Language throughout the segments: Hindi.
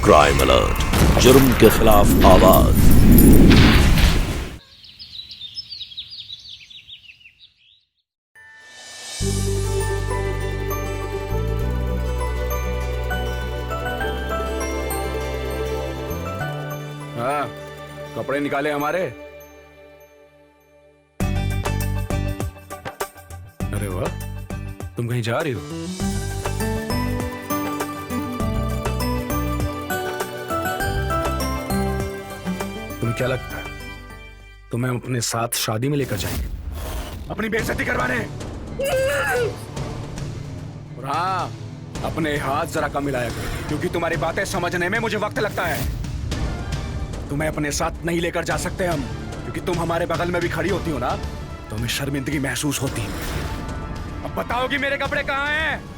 क्राइम अलर्ट, जुर्म के खिलाफ आवाज। हाँ, कपड़े निकाले हमारे। अरे वाह, तुम कहीं जा रही हो? तुम्हें क्या लगता है तुम्हें अपने साथ शादी में लेकर जाएंगे, अपनी बेइज्जती करवाने? और हाँ, अपने हाथ जरा कम मिलाया करो, क्योंकि तुम्हारी बातें समझने में मुझे वक्त लगता है। तुम्हें अपने साथ नहीं लेकर जा सकते हम, क्योंकि तुम हमारे बगल में भी खड़ी होती हो ना, तो हमें शर्मिंदगी महसूस होती है। अब बताओ कि मेरे कपड़े कहाँ हैं?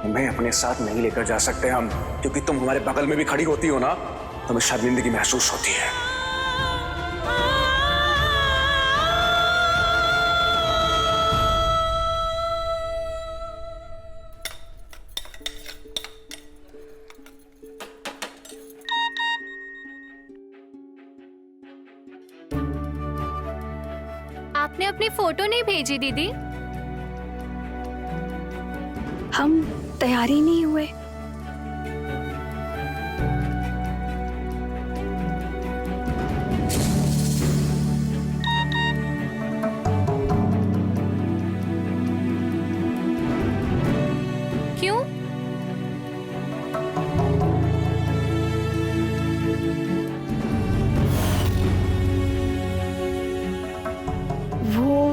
तुम्हें अपने साथ नहीं लेकर जा सकते हम, क्योंकि तुम हमारे बगल में भी खड़ी होती हो ना, तो हमें शर्मिंदगी महसूस होती है। आपने अपनी फोटो नहीं भेजी दीदी? हम तैयार ही नहीं हुए। क्यों? वो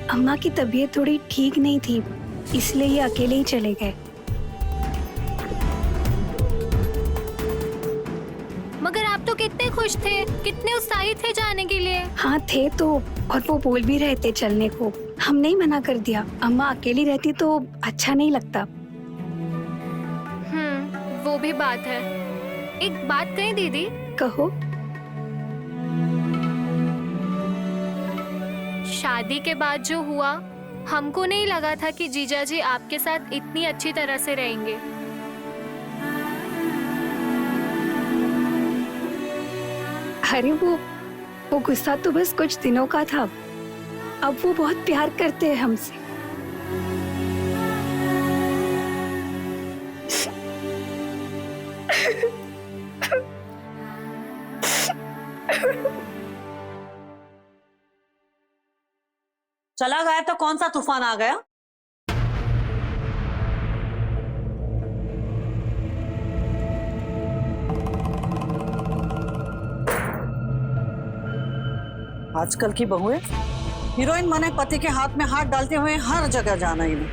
अम्मा की तबीयत थोड़ी ठीक नहीं थी, इसलिए ये अकेले ही चले गए। मगर आप तो कितने खुश थे, कितने उत्साहित थे जाने के लिए। हाँ थे तो, और वो बोल भी रहे थे चलने को। हमने ही मना कर दिया, अम्मा अकेली रहती तो अच्छा नहीं लगता। वो भी बात है। एक बात कहें दीदी? कहो। शादी के बाद जो हुआ, हमको नहीं लगा था कि जीजा जी आपके साथ इतनी अच्छी तरह से रहेंगे। अरे वो गुस्सा तो बस कुछ दिनों का था, अब वो बहुत प्यार करते हैं हमसे। चला गया तो कौन सा तूफान आ गया? आजकल की बहुएं हीरोइन माने पति के हाथ में हाथ डालते हुए हर जगह जाना ही नहीं।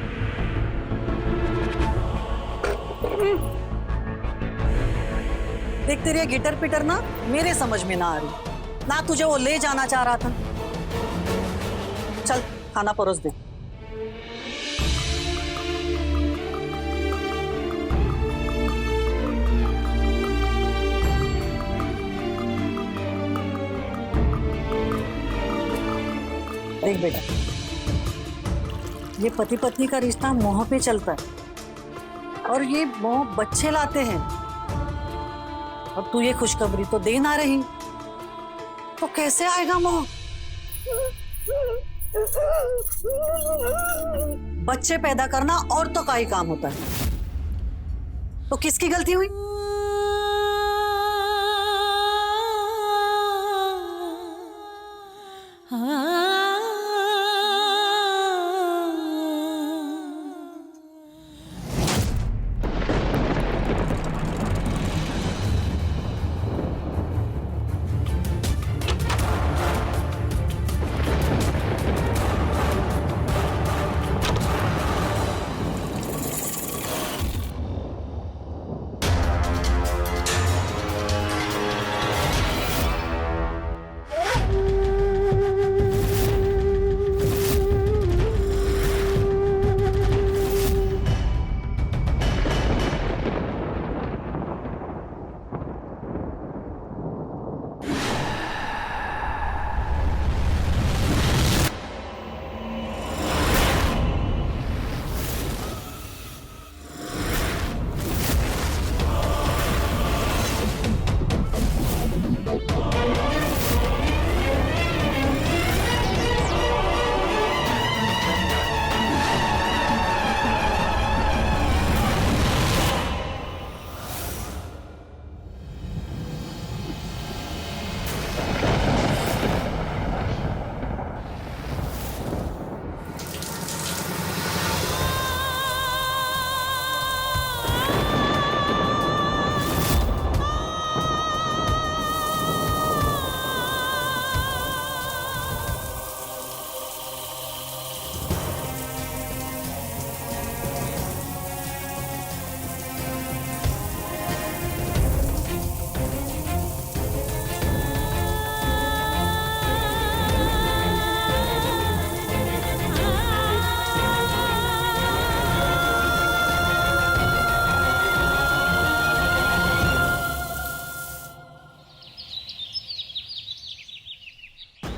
देख तेरी ये गिटर पिटर ना मेरे समझ में ना आ रही, ना तुझे वो ले जाना चाह रहा था। चल खाना परोस दे। देख बेटा, ये पति पत्नी का रिश्ता मोह पे चलता है और ये मोह बच्चे लाते हैं। और तू ये खुशखबरी तो दे ना रही, तो कैसे आएगा मोह? बच्चे पैदा करना औरतों का ही काम होता है, तो किसकी गलती हुई?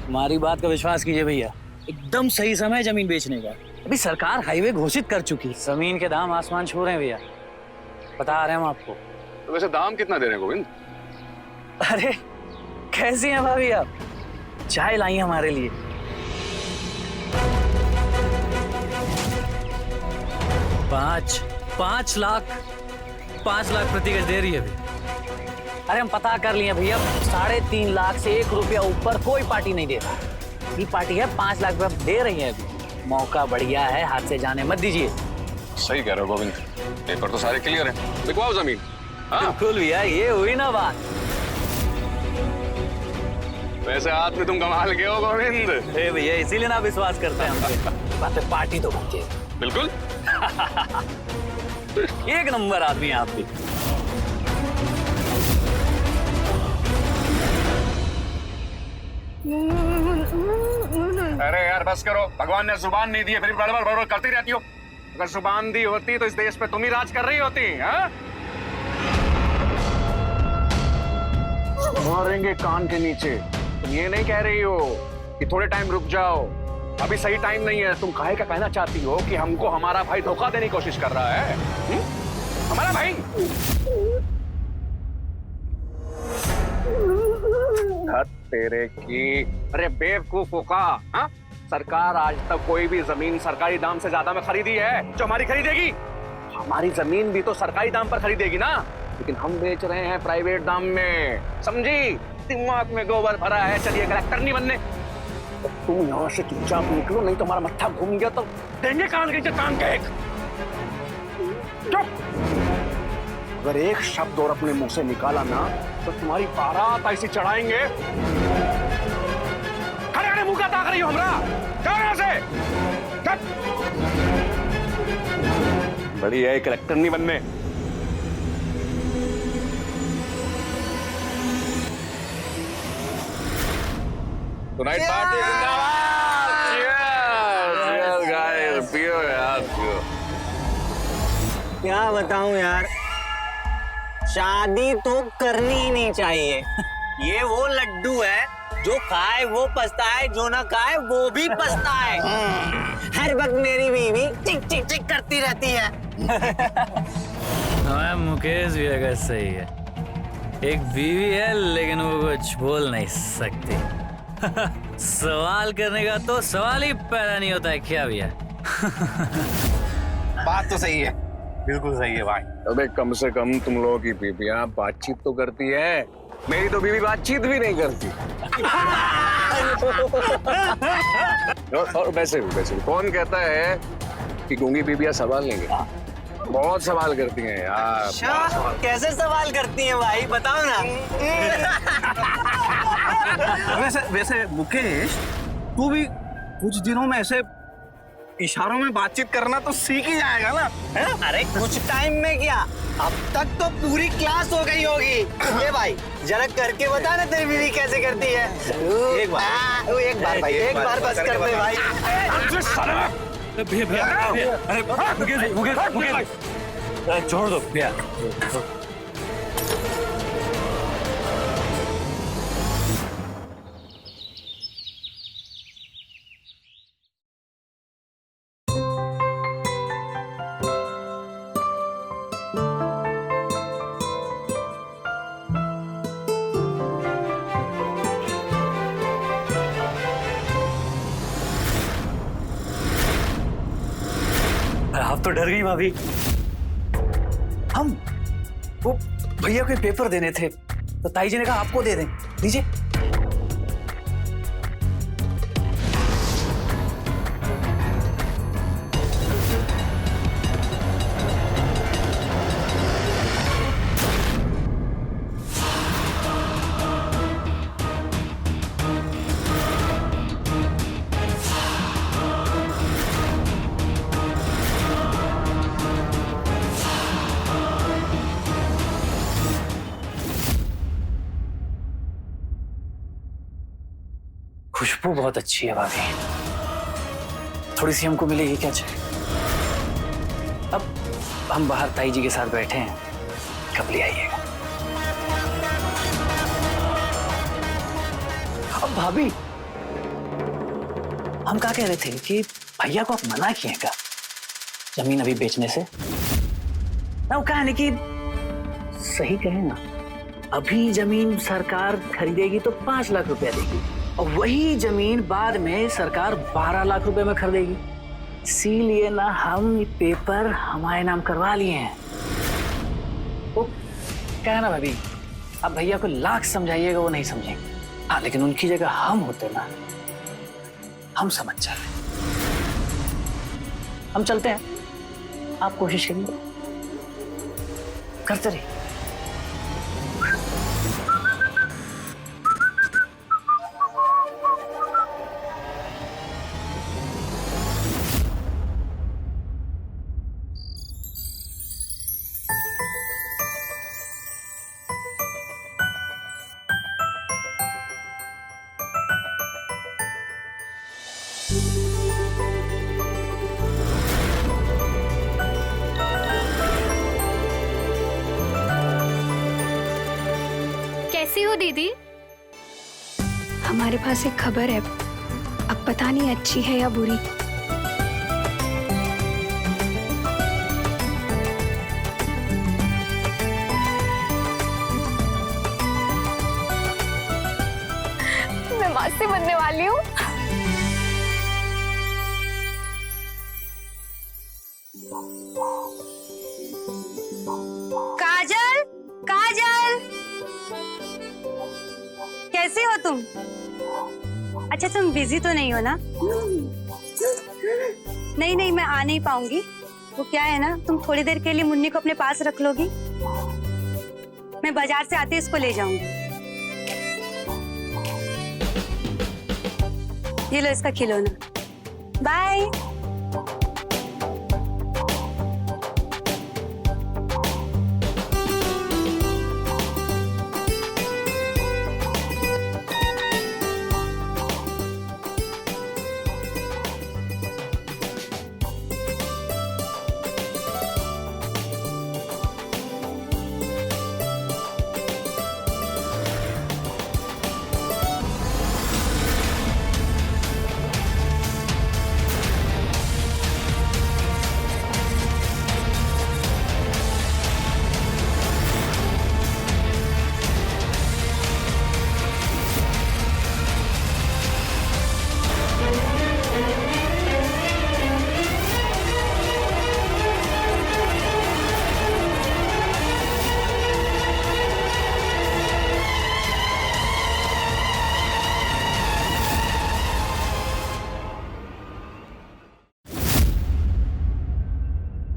हमारी बात का विश्वास कीजिए भैया, एकदम सही समय जमीन बेचने का। अभी सरकार हाईवे घोषित कर चुकी, जमीन के दाम आसमान छू रहे हैं भैया, बता रहे हैं हम आपको। तो वैसे दाम कितना दे रहे हैं गोविंद? अरे कैसी हैं भाभी आप, चाय लाई हैं हमारे लिए। पाँच लाख प्रति गज दे रही है अभी। अरे हम पता कर लिए भैया, 3.5 लाख से 1 रुपया ऊपर कोई पार्टी नहीं दे रहा। ये पार्टी है 5 लाख रुपया दे रही है अभी। मौका बढ़िया है, हाथ से जाने मत दीजिए। सही कह रहे हो गोविंद, पेपर तो सारे क्लियर हैं, लिखवाओ जमीन। बिल्कुल भैया, ये हुई ना बात। वैसे हाथ में तुम कमाल के हो गोविंद। भैया इसीलिए ना विश्वास करते हैं हम पे। पार्टी तो बनती है। बिल्कुल। एक नंबर आदमी आप भी। अरे यार बस करो, भगवान ने जुबान नहीं दी है फिर बड़बड़ बड़बड़ करती रहती हो। अगर जुबान दी होती तो इस देश पे तुम ही राज कर रही होती। हाँ? मारेंगे कान के नीचे। तुम ये नहीं कह रही हो कि थोड़े टाइम रुक जाओ, अभी सही टाइम नहीं है। तुम काहे का कहना चाहती हो कि हमको हमारा भाई धोखा देने की कोशिश कर रहा है? हमारा भाई तेरे की। अरे बेवकूफों का। हाँ? सरकार आज तक कोई भी जमीन सरकारी दाम से ज्यादा में खरीदी है जो हमारी खरीदेगी? हमारी जमीन भी तो सरकारी दाम पर खरीदेगी ना, लेकिन हम बेच रहे हैं प्राइवेट दाम में। समझी? दिमाग में गोबर भरा है, चलिए कलेक्टर नहीं बनने। तो तुम यहाँ से चुपचाप निकलो, नहीं तो हमारा मत्था घूम गया तो देंगे कान के कान के एक। चुप। अगर एक शब्द और अपने मुंह से निकाला ना तो तुम्हारी बारात ऐसी चढ़ाएंगे। खड़े खड़े मुंह का ताक रही हो हमरा? जाओ यहाँ से। बड़ी है कलेक्टर नहीं बनने। Tonight party जिंदाबाद। Cheers guys, पियो यार पियो। क्या बताऊं यार, शादी तो करनी ही नहीं चाहिए। ये वो लड्डू है जो खाए वो पछताए, जो ना खाए वो भी पछताए। हर वक्त मेरी बीवी चिक चिक चिक करती रहती है। मुकेश भी अगर सही है, एक बीवी है लेकिन वो कुछ बोल नहीं सकती। सवाल करने का तो सवाल ही पैदा नहीं होता है क्या भैया? बात तो सही है, बिल्कुल सही है भाई। अबे कम से कम तुम लोगों की बीवियां बातचीत तो करती है, मेरी तो बीवी बातचीत भी नहीं करती। और वैसे भी कौन कहता है कि गूंगी बीवियां सवाल लेंगे? बहुत सवाल करती हैं यार। कैसे सवाल करती हैं भाई, बताओ ना। वैसे मुकेश, तू भी कुछ दिनों में ऐसे इशारों में बातचीत करना तो सीख ही जाएगा ना? है? अरे कुछ टाइम में क्या, अब तक तो पूरी क्लास हो गई होगी। ये भाई जरा करके बता ना तेरी बीवी कैसे करती है। एक बार भाई, एक बार बस कर दे भाई। अरे छोड़ दो भैया। आप तो डर गई भाभी। हम वो भैया को पेपर देने थे तो ताई जी ने कहा आपको दे दें, लीजिए। खुशबू बहुत अच्छी है भाभी, थोड़ी सी हमको मिलेगी क्या चाहिए? अब हम बाहर ताई जी के साथ बैठे हैं, कब ले आइएगा? अब भाभी हम क्या कह रहे थे कि भैया को आप मना किए क्या जमीन अभी बेचने से? ना वो कहा कि सही कहे ना, अभी जमीन सरकार खरीदेगी तो 5 लाख रुपया देगी और वही जमीन बाद में सरकार 12 लाख रुपए में खरीदेगी। इसीलिए ना हम ये पेपर हमारे नाम करवा लिए हैं। वो क्या ना भाभी, अब भैया को लाख समझाइएगा वो नहीं समझेंगे। हाँ, लेकिन उनकी जगह हम होते ना, हम समझ जाते। हम चलते हैं, आप कोशिश करिए, करते रहिए। कैसी हो दीदी? हमारे पास एक खबर है, अब पता नहीं अच्छी है या बुरी। मैं मासी बनने वाली हूँ। काजल, काजल, कैसी हो तुम? अच्छा, तुम बिजी तो नहीं हो ना? नहीं नहीं, मैं आ नहीं पाऊंगी। वो क्या है ना, तुम थोड़ी देर के लिए मुन्नी को अपने पास रख लोगी, मैं बाजार से आते इसको ले जाऊंगी। ये लो इसका खिलौना। बाय।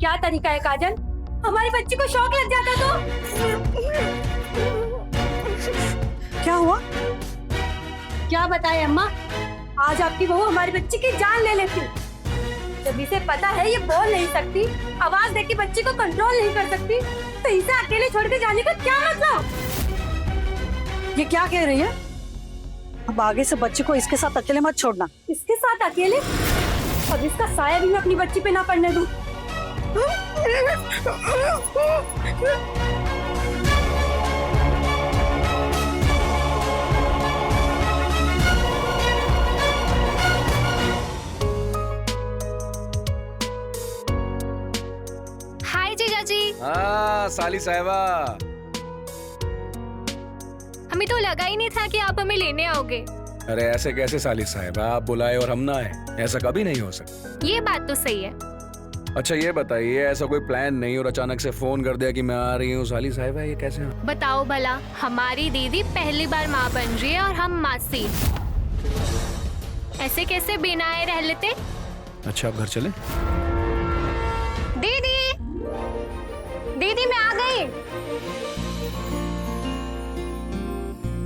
क्या तरीका है काजल, हमारी बच्ची को शौक लग जाता तो? क्या हुआ? क्या बताए अम्मा, आज आपकी बहू हमारी बच्ची की जान ले लेती। जब इसे पता है ये बोल नहीं सकती, आवाज देके बच्ची को कंट्रोल नहीं कर सकती, तो इसे अकेले छोड़ के जाने का क्या मतलब? ये क्या कह रही है? अब आगे से बच्ची को इसके साथ अकेले मत छोड़ना। इसके साथ अकेले? अब इसका साया भी मैं अपनी बच्ची पे ना पड़ने दूं। हाय जीजा जी। हाँ साली साहिबा, हमें तो लगा ही नहीं था कि आप हमें लेने आओगे। अरे ऐसे कैसे साली साहिबा, आप बुलाए और हम ना आए, ऐसा कभी नहीं हो सकता। ये बात तो सही है। अच्छा ये बताइए, ऐसा कोई प्लान नहीं और अचानक से फोन कर दिया कि मैं आ रही हूँ साली साहिबा, ये कैसे? बताओ भला, हमारी दीदी पहली बार माँ बन रही है और हम मासी, ऐसे कैसे बिना आए रह लेते? अच्छा आप घर चले? दीदी, दीदी मैं आ गई।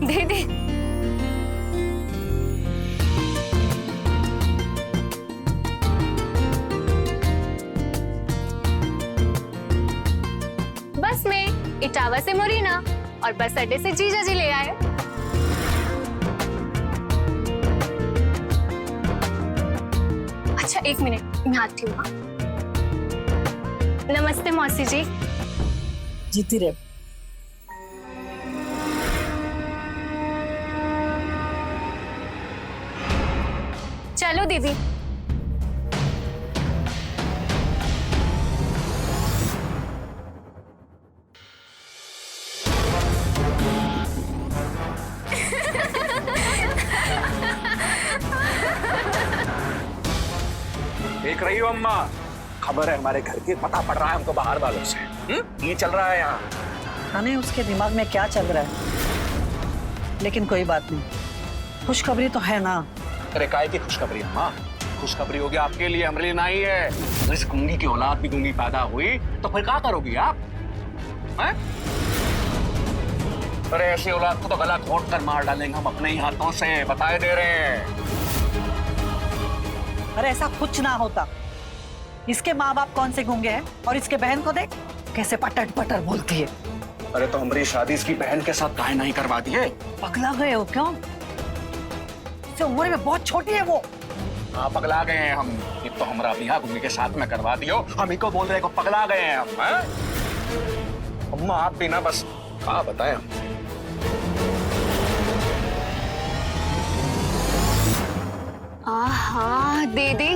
दीदी बस में इटावा से मोरीना और बस अड्डे से जीजा जी ले आए। अच्छा एक मिनट, मैं आती हूँ। नमस्ते मौसी जी। जीती रहे। चलो दीदी। देख रही हो अम्मा, खबर है हमारे घर की, पता पड़ रहा है हमको बाहर वालों से। ये चल रहा है यहाँ। जाने उसके दिमाग में क्या चल रहा है, लेकिन कोई बात नहीं, खुशखबरी तो है ना। अरे काय की खुशखबरी अम्मा? खुशखबरी होगी आपके लिए, हमारे लिए नहीं है। इस गूंगी की औलाद भी गूंगी पैदा हुई तो फिर क्या करोगी आप? हैं? अरे ऐसी औलाद को तो गला घोंट कर मार डालेंगे हम अपने ही हाथों से, बताए दे रहे हैं। अरे ऐसा कुछ ना होता। इसके माँ बाप कौन से गूंगे हैं, और इसके बहन को देख कैसे पटर पटर बोलती है। अरे तो हमारी शादी इसकी बहन के साथ काहे नहीं करवा दिए? पगला गए हो क्यों? इससे उम्र में बहुत छोटी है वो। हाँ पगला गए हैं हम। ये तो हमारा बिहार गूंगी के साथ में करवा दियो, हम ही को बोल रहे को पगला गए हैं हम। हैं? अम्मा आप भी ना बस हाँ बताएं हम। हाँ दीदी,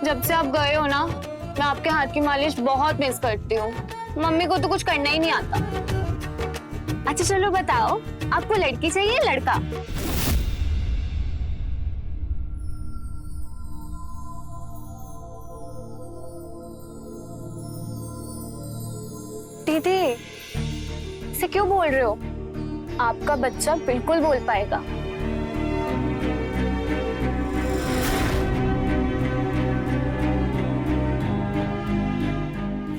जब से आप गए हो ना, मैं आपके हाथ की मालिश बहुत मिस करती हूँ। मम्मी को तो कुछ करना ही नहीं आता। अच्छा चलो बताओ, आपको लड़की चाहिए या लड़का? दीदी इसे क्यों बोल रहे हो? आपका बच्चा बिल्कुल बोल पाएगा।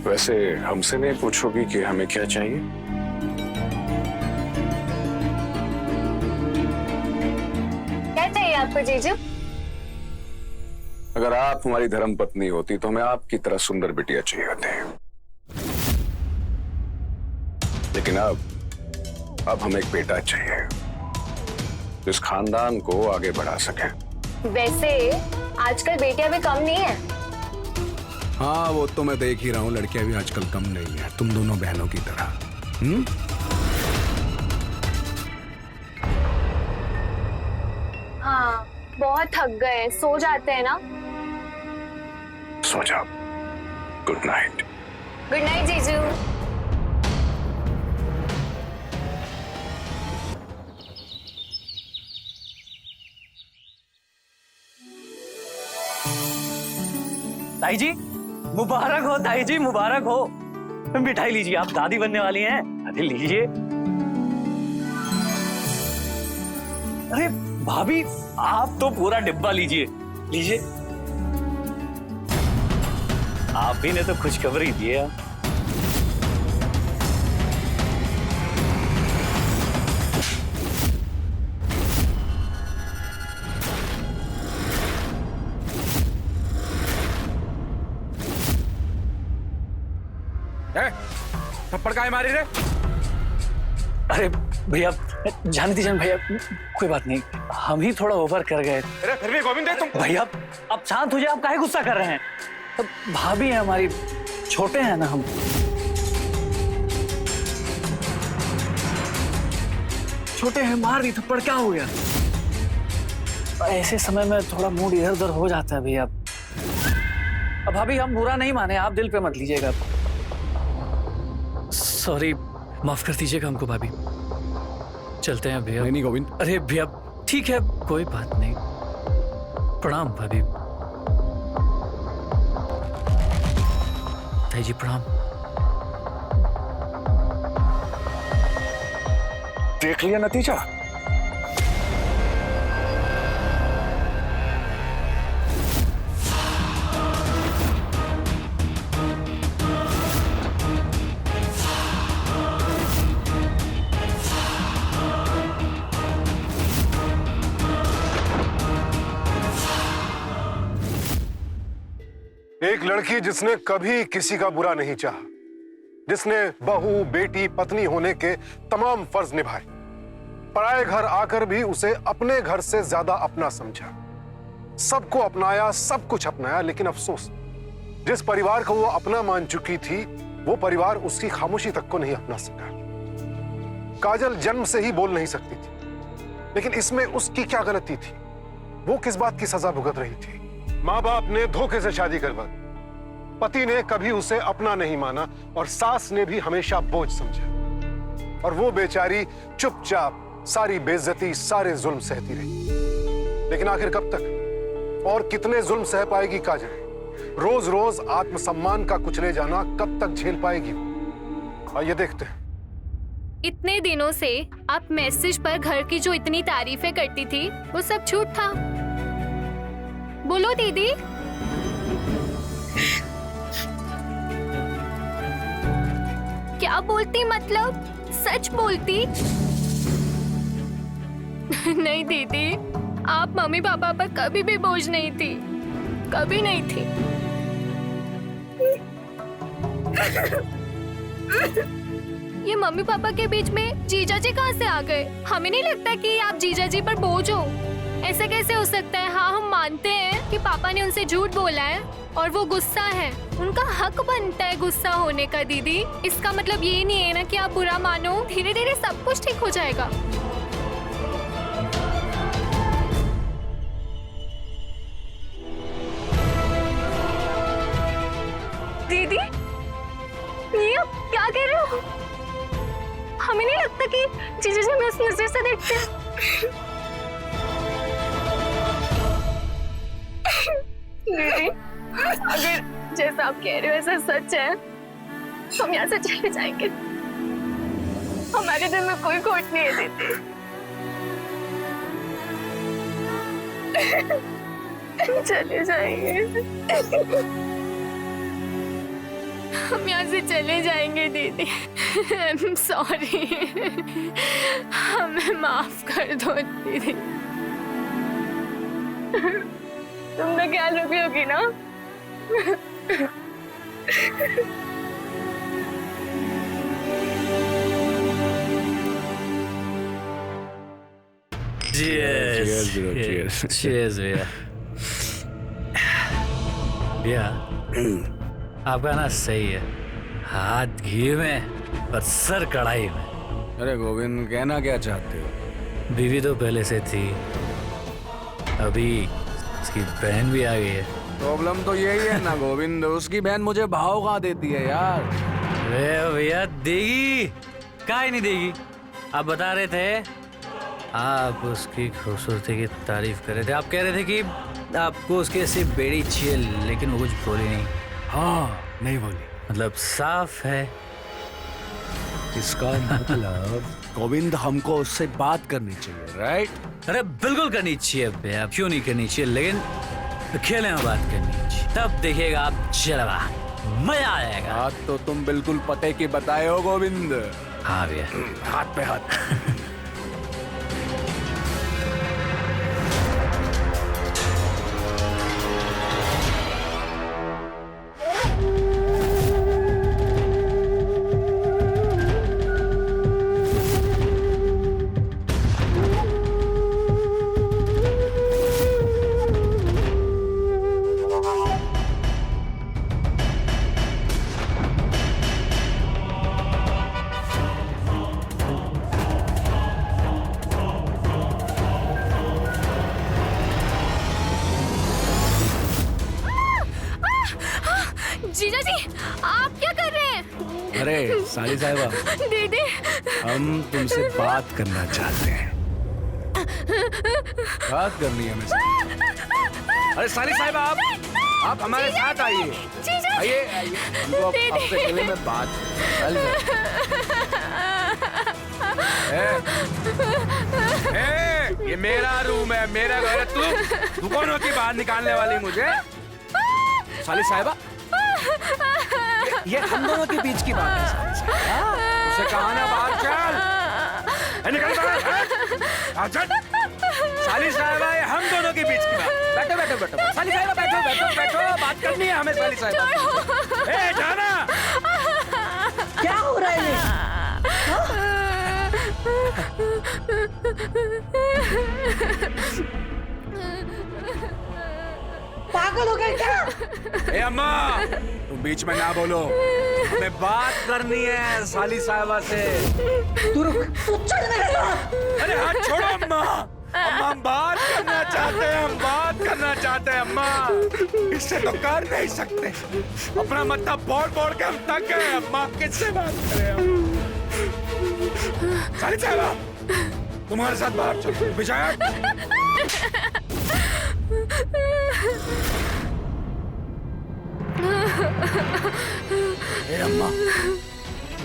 वैसे हमसे नहीं पूछोगी कि हमें क्या चाहिए? क्या चाहिए आपको जीजू? अगर आप हमारी धर्म पत्नी होती तो हमें आपकी तरह सुंदर बिटिया चाहिए होते। लेकिन अब हमें एक बेटा चाहिए जो इस खानदान को आगे बढ़ा सके। वैसे आजकल बेटियां भी कम नहीं है। हाँ वो तो मैं देख ही रहा हूँ, लड़कियां भी आजकल कम नहीं है, तुम दोनों बहनों की तरह। हाँ बहुत थक गए, सो जाते हैं ना। सो जाओ। Good night. गुड नाइट जीजू। ताई जी मुबारक हो, ताई जी मुबारक हो। मिठाई लीजिए, आप दादी बनने वाली हैं। अरे लीजिए। अरे भाभी आप तो पूरा डिब्बा लीजिए, लीजिए। आप भी ने तो खुशखबरी दी है। थप्पड़ काहे मारी रे? अरे भैया जाने दीजिए भैया, कोई बात नहीं, हम ही थोड़ा ओवर कर गए। अरे फिर भी गोविंद तुम भैया अब शांत हो जाए, आप काहे गुस्सा कर रहे हैं? भाभी है हमारी, छोटे हैं ना हम। छोटे हैं, मार दी थप्पड़, क्या हो गया? ऐसे समय में थोड़ा मूड इधर उधर हो जाता है भैया। अब भाभी हम बुरा नहीं माने, आप दिल पे मत लीजिएगा। सॉरी, माफ कर दीजिएगा हमको भाभी। चलते हैं भैया। नहीं गोविंद। अरे भैया ठीक है, कोई बात नहीं। प्रणाम भाभी। ताई जी प्रणाम। देख लिया नतीजा? एक लड़की जिसने कभी किसी का बुरा नहीं चाहा, जिसने बहू, बेटी, पत्नी होने के तमाम फर्ज निभाए, पराए घर आकर भी उसे अपने घर से ज्यादा अपना समझा, सबको अपनाया, सब कुछ अपनाया, लेकिन अफसोस जिस परिवार को वो अपना मान चुकी थी वो परिवार उसकी खामोशी तक को नहीं अपना सका। काजल जन्म से ही बोल नहीं सकती थी, लेकिन इसमें उसकी क्या गलती थी? वो किस बात की सजा भुगत रही थी? माँ बाप ने धोखे से शादी करवा, पति ने कभी उसे अपना नहीं माना और सास ने भी हमेशा बोझ समझा, और वो बेचारी चुपचाप सारी बेइज्जती, सारे जुल्म सहती रही। लेकिन आखिर कब तक और कितने जुल्म सह पाएगी काजल? रोज रोज आत्मसम्मान का कुचले जाना कब तक झेल पाएगी? आइए देखते हैं। इतने दिनों से आप मैसेज पर घर की जो इतनी तारीफें करती थी वो सब झूठ था। बोलो दीदी। क्या बोलती, मतलब सच बोलती? नहीं दीदी, आप मम्मी पापा पर कभी भी बोझ नहीं थी, कभी नहीं थी। ये मम्मी पापा के बीच में जीजा जी कहाँ से आ गए? हमें नहीं लगता कि आप जीजा जी पर बोझ हो। ऐसा कैसे हो सकता है? हाँ, हम मानते हैं कि पापा ने उनसे झूठ बोला है और वो गुस्सा है, उनका हक बनता है गुस्सा होने का दीदी। इसका मतलब ये नहीं है ना कि आप बुरा मानो। धीरे धीरे सब कुछ ठीक हो जाएगा। दीदी, ये आप क्या कह रहे हो? हमें नहीं लगता कि जीजा जी हमें उस नजर से देखते हैं। दीदी, अगर जैसा आप कह रहे हो ऐसा सच है, हम यहाँ से चले जाएंगे। हमारे दिल में कोई खोट नहीं है दीदी। चले जाएंगे, हम यहाँ से चले जाएंगे दीदी। आई एम सॉरी, हमें माफ कर दो दीदी। तुम तो ख्याल रखोगी ना? Cheers, cheers, cheers भैया। भैया, आपका ना सही है, हाथ घी में और सर कढ़ाई में। अरे गोविंद, कहना क्या चाहते हो? बीवी तो पहले से थी, अभी उसकी बहन भी आ गई है। प्रॉब्लम तो यही है ना गोविंद, उसकी बहन मुझे भाव कहाँ देती है यार? अरे भैया, देगी काहे नहीं देगी? आप बता रहे थे आप उसकी खूबसूरती की तारीफ कर रहे थे। आप कह रहे थे कि आपको उसकी ऐसी बेड़ी चाहिए, लेकिन वो कुछ बोली नहीं। हाँ, नहीं बोली। मतलब साफ है। इसका मतलब गोविंद हमको उससे बात करनी चाहिए, राइट? अरे बिल्कुल करनी चाहिए भैया, क्यों नहीं करनी चाहिए, लेकिन अकेले में बात करनी चाहिए, तब देखिएगा आप जलवा, मजा आएगा। बात तो तुम बिल्कुल पते की बताए हो गोविंद। हाँ भैया, हाथ पे हाथ। जीजा जी, आप क्या कर रहे हैं? अरे साली साहिबा, दीदी, हम तुमसे बात करना चाहते हैं। बात करनी है हमें। अरे साली साहिबा, आप हमारे साथ आइए। आइए आइए, हमको आपसे अकेले में बात ये मेरा रूम है, मेरा घर है। तू कौन होती बाहर निकालने वाली मुझे? साली साहिबा, ये हम दोनों के बीच की बात है। उसे कहा ना बाहर चल, निकल बाहर। साली साहिबा, ये हम दोनों के बीच की बात। बैठो बैठो बैठो साली साहिबा, बैठो बैठो बैठो, बात करनी है हमें साली साहिबा। ए जाना, क्या हो रहा है ये? पागल हो गए क्या? ए अम्मा, तुम बीच में ना बोलो, हमें बात करनी है साली साहिबा से। तू रुक, तू चढ़ नहीं रहा। अरे हाथ छोड़ो अम्मा। अम्मा हम बात करना चाहते हैं, हम बात करना चाहते हैं अम्मा। इससे तो कर नहीं सकते। अपना मतलब बोल के हम थक गए अम्मा। किससे बात करें हम? साली साहब तुम्हारे साथ बाहर चलो। विजय ए अम्मा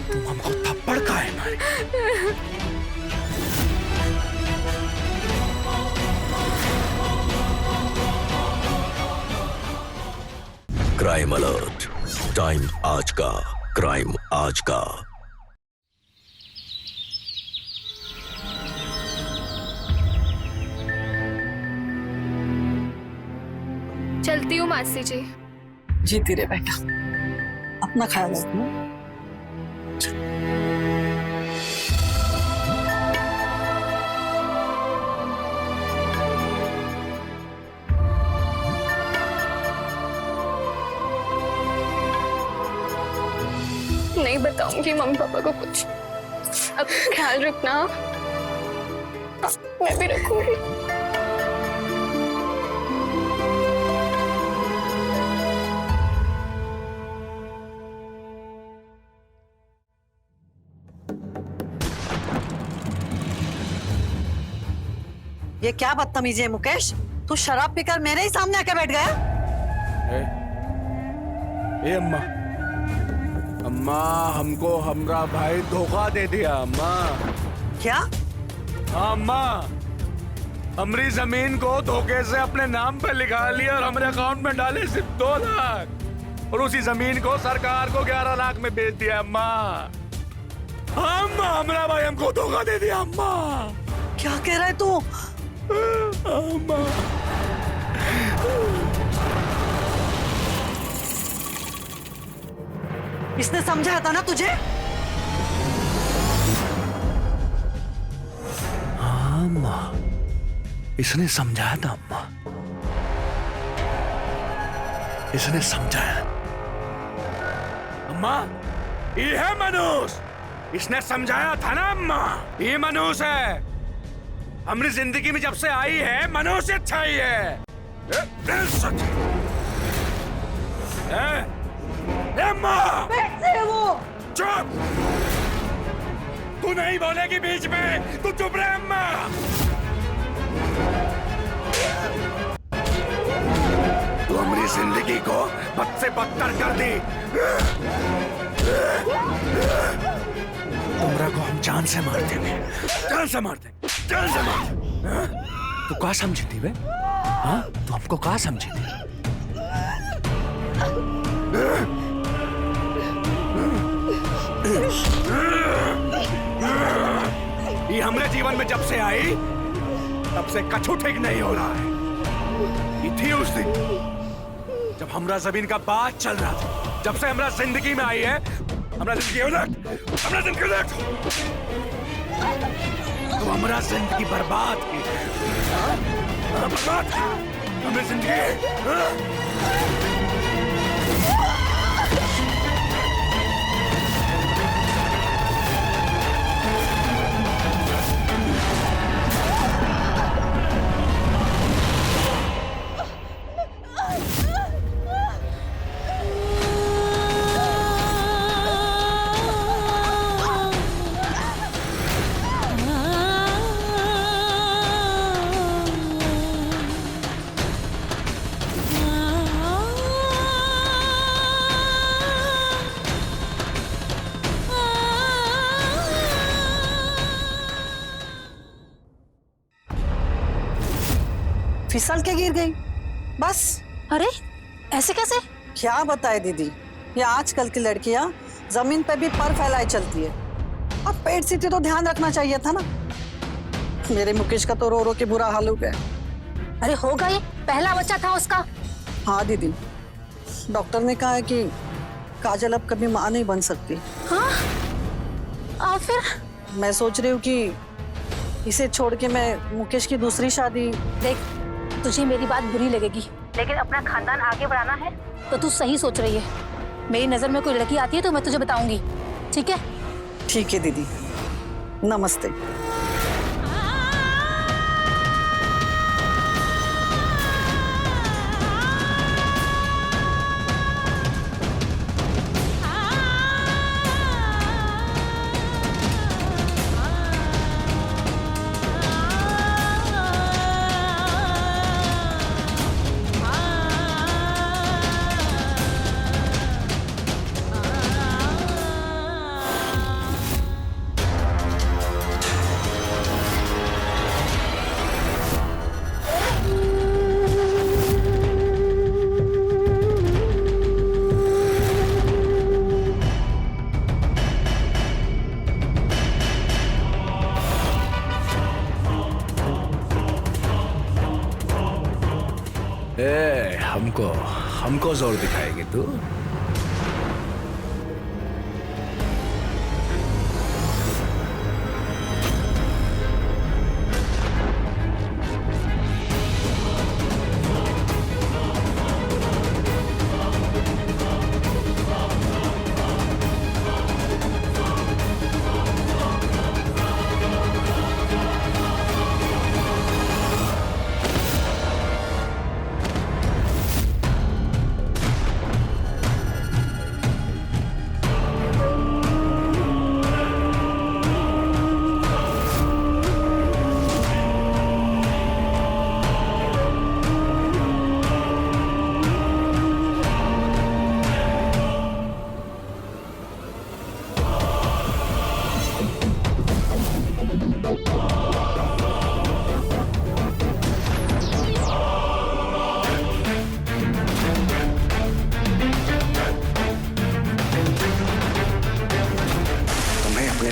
तुम हमको थप्पड़ काहे मारे? क्राइम अलर्ट, टाइम आज का, क्राइम आज का। चलती हूँ मासी जी। जीती रे बेटा, अपना ख्याल रखना। नहीं बताऊंगी मम्मी पापा को कुछ। अब ख्याल रखना। मैं भी रखूंगी। ये क्या बदतमीजी है मुकेश? तू शराब पीकर मेरे ही सामने आके बैठ गया। ए अम्मा, अम्मा हमको हमरा भाई धोखा दे दिया अम्मा। क्या? हाँ अम्मा, हमारी जमीन को धोखे से अपने नाम पे लिखा लिया और हमारे अकाउंट में डाले सिर्फ 2 लाख और उसी जमीन को सरकार को 11 लाख में बेच दिया अम्मा। हाँ अम्मा, हमारा भाई हमको धोखा दे दिया अम्मा। क्या कह रहा है तू? अम्मा इसने समझाया था ना तुझे? हाँ अम्मा, इसने समझाया था अम्मा, इसने समझाया। अम्मा ये है मनोज, इसने समझाया था ना अम्मा। ये मनोज है, हमारी जिंदगी में जब से आई है मनोज से अच्छा ही है। अम्मा वो चुप, तू नहीं बोलेगी बीच में, तू चुप रहे अम्मा। तू हमारी जिंदगी को बद से बदतर कर दी। तुमरा को हम जान से मार देंगे, जान से मार देंगे, जान से मार देंगे। तू क्या समझी थी बे? हाँ तू हमको क्या समझी थी? ये हमारे जीवन में जब से आई तब से कछु ठीक नहीं हो रहा है। ये थी उस दिन जब हमरा जमीन का बात चल रहा था, जब से हमरा जिंदगी में आई है हमरा जिंदगी उलट, हमरा जिंदगी उलट। तो हमरा जिंदगी बर्बाद की, बर्बाद हमने जिंदगी। फिसल के गिर गई बस। अरे ऐसे कैसे? क्या बताए दीदी, ये आजकल की लड़कियां जमीन पे भी पर फैलाए चलती है। अब पेट सीटी तो ध्यान रखना चाहिए था ना। मेरे मुकेश का तो रो रो के बुरा हाल हो गया। अरे होगा, ये पहला बच्चा था उसका। हाँ दीदी, डॉक्टर ने कहा है कि काजल अब कभी माँ नहीं बन सकती। हाँ? और फिर? मैं सोच रही हूँ कि इसे छोड़ के मैं मुकेश की दूसरी शादी। देख, तुझे मेरी बात बुरी लगेगी, लेकिन अपना खानदान आगे बढ़ाना है तो तू सही सोच रही है। मेरी नजर में कोई लड़की आती है तो मैं तुझे बताऊंगी, ठीक है? ठीक है दीदी, नमस्ते। हमको जोर दिखाएगी तू?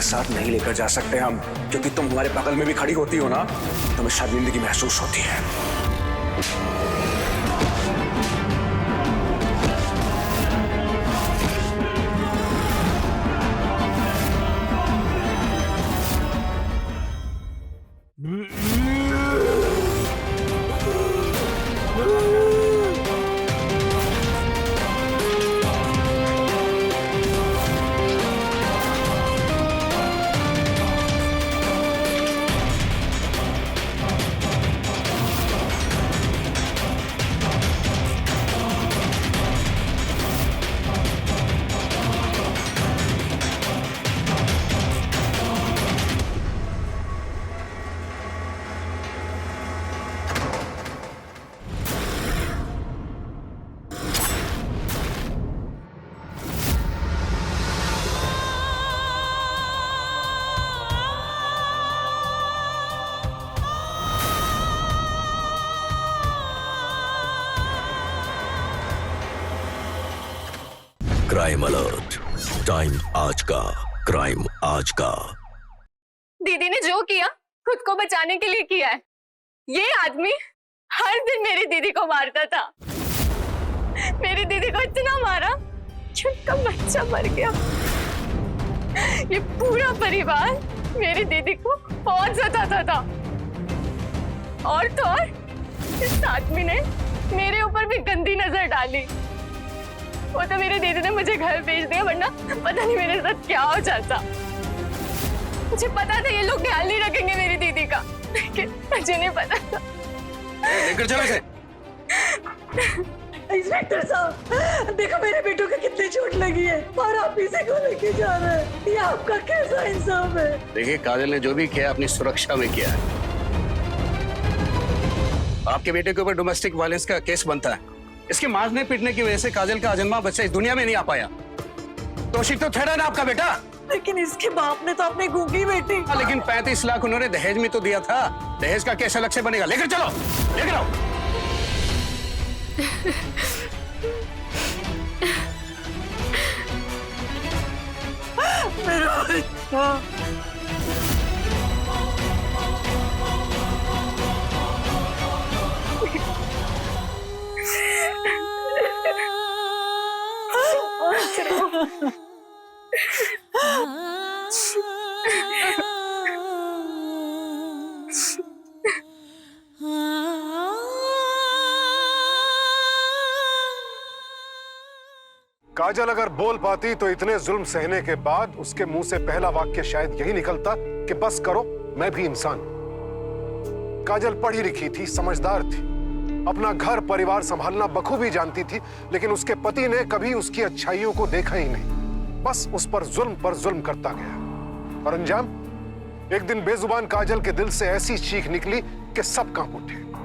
साथ नहीं लेकर जा सकते हम, क्योंकि तुम हमारे बगल में भी खड़ी होती हो ना, तुम्हें शर्मिंदगी महसूस होती है। क्राइम अलर्ट, टाइम आज का, क्राइम आज का। दीदी ने जो किया खुद को बचाने के लिए किया है। ये आदमी हर दिन मेरी दीदी को मारता था। मेरी दीदी को इतना मारा कि उनका बच्चा मर गया। ये पूरा परिवार मेरी दीदी को बहुत सताता था। और तो और इस आदमी ने मेरे ऊपर भी गंदी नजर डाली। वो तो मेरी दीदी ने मुझे घर भेज दिया, वरना पता नहीं मेरे साथ क्या हो जाता। मुझे पता था ये लोग ख्याल नहीं रखेंगे मेरी दीदी का, लेकिन मुझे नहीं पता था। लेकर चलो इसे। इंस्पेक्टर साहब, देखो मेरे बेटों को कितनी चोट लगी है और आप इसे क्यों लेके जा रहे हैं? ये आपका कैसा इंसाफ है? देखिए, काजल ने जो भी किया अपनी सुरक्षा में किया है। आपके बेटे के ऊपर डोमेस्टिक वायलेंस का केस बनता है। इसके मारने पीटने की वजह से काजल का अजन्मा बच्चा इस दुनिया में नहीं आ पाया। दोषी तो ठहरा ना आपका बेटा। लेकिन इसके बाप ने तो अपनी गूंगी बेटी। लेकिन 35 लाख उन्होंने दहेज में तो दिया था। दहेज का केस अलग से बनेगा। लेकर चलो, लेकर आओ। मेरा बेटा। काजल अगर बोल पाती तो इतने जुल्म सहने के बाद उसके मुंह से पहला वाक्य शायद यही निकलता कि बस करो, मैं भी इंसान हूं। काजल पढ़ी लिखी थी, समझदार थी, अपना घर परिवार संभालना बखूबी जानती थी, लेकिन उसके पति ने कभी उसकी अच्छाइयों को देखा ही नहीं। बस उस पर जुल्म करता गया। और अंजाम, एक दिन बेजुबान काजल के दिल से ऐसी चीख निकली कि सब कांप उठे।